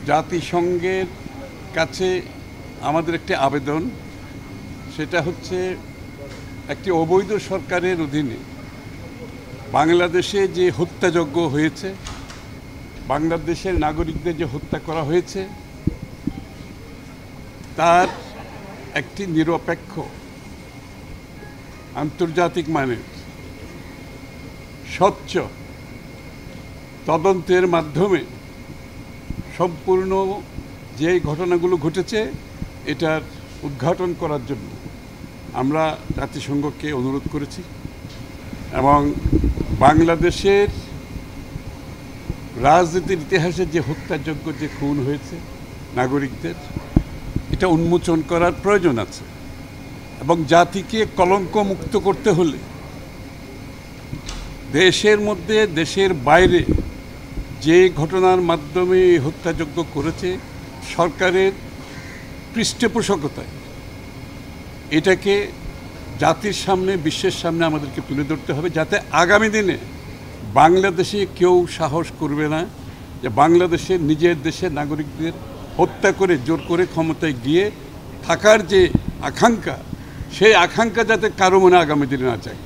জাতিসংঘের কাছে আমাদের একটি আবেদন, সেটা হচ্ছে একটি অবৈধ সরকারের অধীনে বাংলাদেশে যে হত্যাযজ্ঞ হয়েছে, বাংলাদেশের নাগরিকদের যে হত্যা করা হয়েছে, তার একটি নিরপেক্ষ আন্তর্জাতিক মানের স্বচ্ছ তদন্তের মাধ্যমে সম্পূর্ণ যে ঘটনাগুলো ঘটেছে এটার উদ্ঘাটন করার জন্য আমরা জাতিসংঘকে অনুরোধ করেছি এবং বাংলাদেশের রাজনীতির ইতিহাসে যে হত্যাযজ্ঞ, যে খুন হয়েছে নাগরিকদের, এটা উন্মোচন করার প্রয়োজন আছে এবং জাতিকে কলঙ্ক মুক্ত করতে হলে দেশের মধ্যে দেশের বাইরে যে ঘটনার মাধ্যমে এই হত্যাযজ্ঞ করেছে সরকারের পৃষ্ঠপোষকতায়, এটাকে জাতির সামনে, বিশ্বের সামনে আমাদেরকে তুলে ধরতে হবে, যাতে আগামী দিনে বাংলাদেশে কেউ সাহস করবে না যে বাংলাদেশের নিজের দেশের নাগরিকদের হত্যা করে জোর করে ক্ষমতায় গিয়ে থাকার যে আকাঙ্ক্ষা, সেই আকাঙ্ক্ষা যাতে কারো মনে আগামী দিনে না চায়।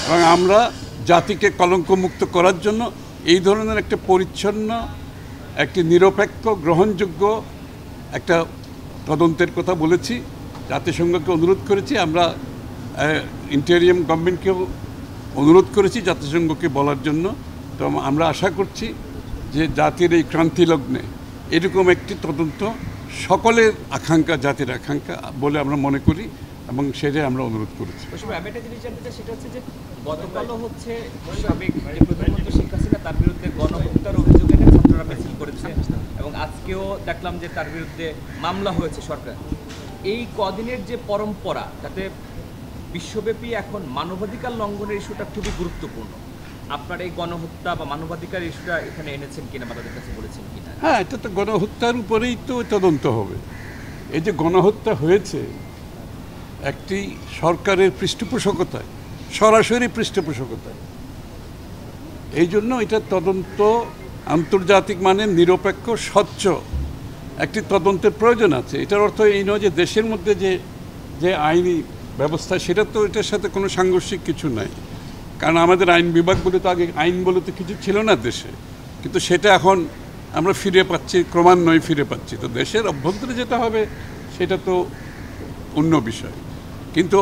এবং আমরা জাতিকে কলঙ্কমুক্ত করার জন্য এই ধরনের একটা পরিচ্ছন্ন, একটি নিরপেক্ষ, গ্রহণযোগ্য একটা তদন্তের কথা বলেছি, জাতিসংঘকে অনুরোধ করেছি, আমরা ইন্টেরিয়াম গভর্নমেন্টকেও অনুরোধ করেছি জাতিসংঘকে বলার জন্য। তো আমরা আশা করছি যে জাতির এই ক্রান্তি লগ্নে এরকম একটি তদন্ত সকলের আকাঙ্ক্ষা, জাতির আকাঙ্ক্ষা বলে আমরা মনে করি এবং সেটাই আমরা অনুরোধ করেছি। আমি একটা জিনিস জানতে চাই, সেটা হচ্ছে যে গতকালও হচ্ছে সাবেক প্রধানমন্ত্রী শেখ হাসিনা তার বিরুদ্ধে গণহত্যার অভিযোগ এনে ছাত্ররা মিছিল করেছে এবং আজকেও দেখলাম যে তার বিরুদ্ধে মামলা হয়েছে সরকার। এই কদিনের যে পরম্পরা, তাতে বিশ্বব্যাপী এখন মানবাধিকার লঙ্ঘনের ইস্যুটা খুবই গুরুত্বপূর্ণ। আপনার এই গণহত্যা বা মানবাধিকার ইস্যুটা এখানে এনেছেন কিনা বা তাদের কাছে বলেছেন কিনা? হ্যাঁ, এটা তো গণহত্যার উপরেই তো তদন্ত হবে। এই যে গণহত্যা হয়েছে একটি সরকারের পৃষ্ঠপোষকতায়, সরাসরি পৃষ্ঠপোষকতায়, এই জন্য এটা তদন্ত আন্তর্জাতিক মানের নিরপেক্ষ, স্বচ্ছ একটি তদন্তের প্রয়োজন আছে। এটার অর্থ এই নয় যে দেশের মধ্যে যে আইনি ব্যবস্থা, সেটা তো এটার সাথে কোনো সাংঘর্ষিক কিছু নাই, কারণ আমাদের আইন বিভাগ বলে তো আগে আইন বলে তো কিছু ছিল না দেশে, কিন্তু সেটা এখন আমরা ফিরে পাচ্ছি, ক্রমান্বয়ে ফিরে পাচ্ছি। তো দেশের অভ্যন্তরে যেটা হবে সেটা তো অন্য বিষয়, কিন্তু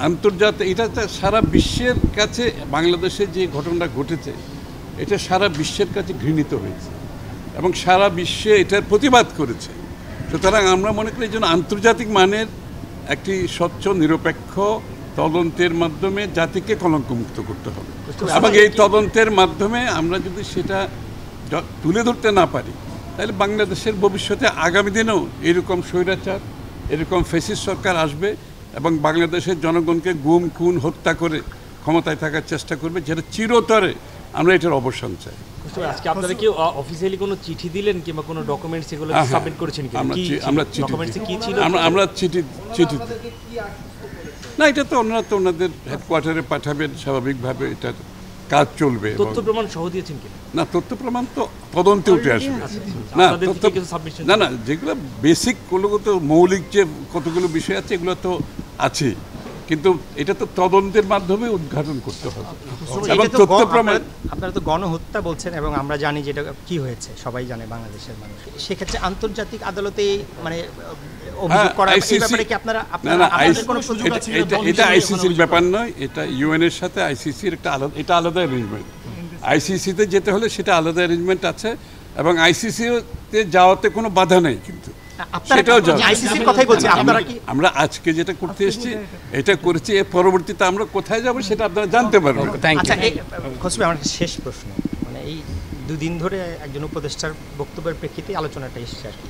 আন্তর্জাতিক, এটা সারা বিশ্বের কাছে বাংলাদেশে যে ঘটনাটা ঘটেছে এটা সারা বিশ্বের কাছে ঘৃণিত হয়েছে এবং সারা বিশ্বে এটার প্রতিবাদ করেছে। সুতরাং আমরা মনে করি এই জন্য আন্তর্জাতিক মানের একটি স্বচ্ছ, নিরপেক্ষ তদন্তের মাধ্যমে জাতিকে কলঙ্কমুক্ত করতে হবে এবং এই তদন্তের মাধ্যমে আমরা যদি সেটা তুলে ধরতে না পারি তাহলে বাংলাদেশের ভবিষ্যতে আগামী দিনেও এরকম স্বৈরাচার, এরকম ফ্যাসিস্ট সরকার আসবে এবং বাংলাদেশের জনগণকে গুম, খুন, হত্যা করে ক্ষমতায় থাকার চেষ্টা করবে, যেটা চিরতরে আমরা এটার অবসান চাই। আজকে আপনারা কি অফিসিয়ালি কোনো চিঠি দিলেন কিংবা কোনো ডকুমেন্টস এগুলো সাবমিট করেছেন কি? আমরা চিঠি না, এটা তো ওনাদের হেডকোয়ার্টারে পাঠাবেন, স্বাভাবিকভাবে এটার কাজ চলবে। তথ্য প্রমাণ সহ দিয়েছেন কি? না, তথ্য প্রমাণ তো তদন্তে উঠে আসবে। না, যেগুলো বেসিক, তো মৌলিক যে কতগুলো বিষয় আছে এগুলো তো আছে, কিন্তু এটা তো তদন্তের মাধ্যমে উদ্ঘাটন করতে হবে এবং তথ্য প্রমাণ। আপনারা তো গণহত্যা বলছেন এবং আমরা জানি যেটা কি হয়েছে, সবাই জানে বাংলাদেশের মানুষ। সেক্ষেত্রে আন্তর্জাতিক আদালতে মানে অভিযোগ করা, এই ব্যাপারে কি আপনারা কোনো সুযোগ আছে? এটা আইসিসির ব্যাপার নয়, এটা ইউএন এর সাথে আইসিসির একটা আলাদা, এটা আলাদা অ্যারেঞ্জমেন্ট। আইসিসিতে যেতে হলে সেটা আলাদা অ্যারেঞ্জমেন্ট আছে এবং আইসিসিতে যাওয়াতে কোনো বাধা নেই, কিন্তু আমরা আজকে যেটা করতে এসেছি এটা করেছি, এর পরবর্তীতে আমরা কোথায় যাব সেটা আপনারা জানতে পারবেন। আমার শেষ প্রশ্ন, মানে এই দুদিন ধরে একজন উপদেষ্টার বক্তব্যের প্রেক্ষিতে আলোচনাটা এসেছে আর কি,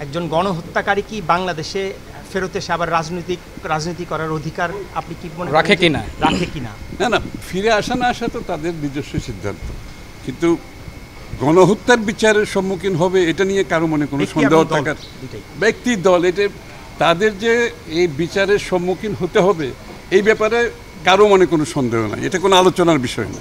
একজন গণহত্যাকারী কি বাংলাদেশে ফেরত এসে আবার রাজনীতি করার অধিকার আপনি কি মনে রাখে কিনা? না, ফিরে আসা না আসা তো তাদের নিজস্ব সিদ্ধান্ত, কিন্তু গণহত্যার বিচারের সম্মুখীন হবে এটা নিয়ে কারো মনে কোনো সন্দেহ থাকার, ব্যক্তি, দল, এটা তাদের যে এই বিচারের সম্মুখীন হতে হবে এই ব্যাপারে কারো মনে কোনো সন্দেহ নাই, এটা কোনো আলোচনার বিষয় না।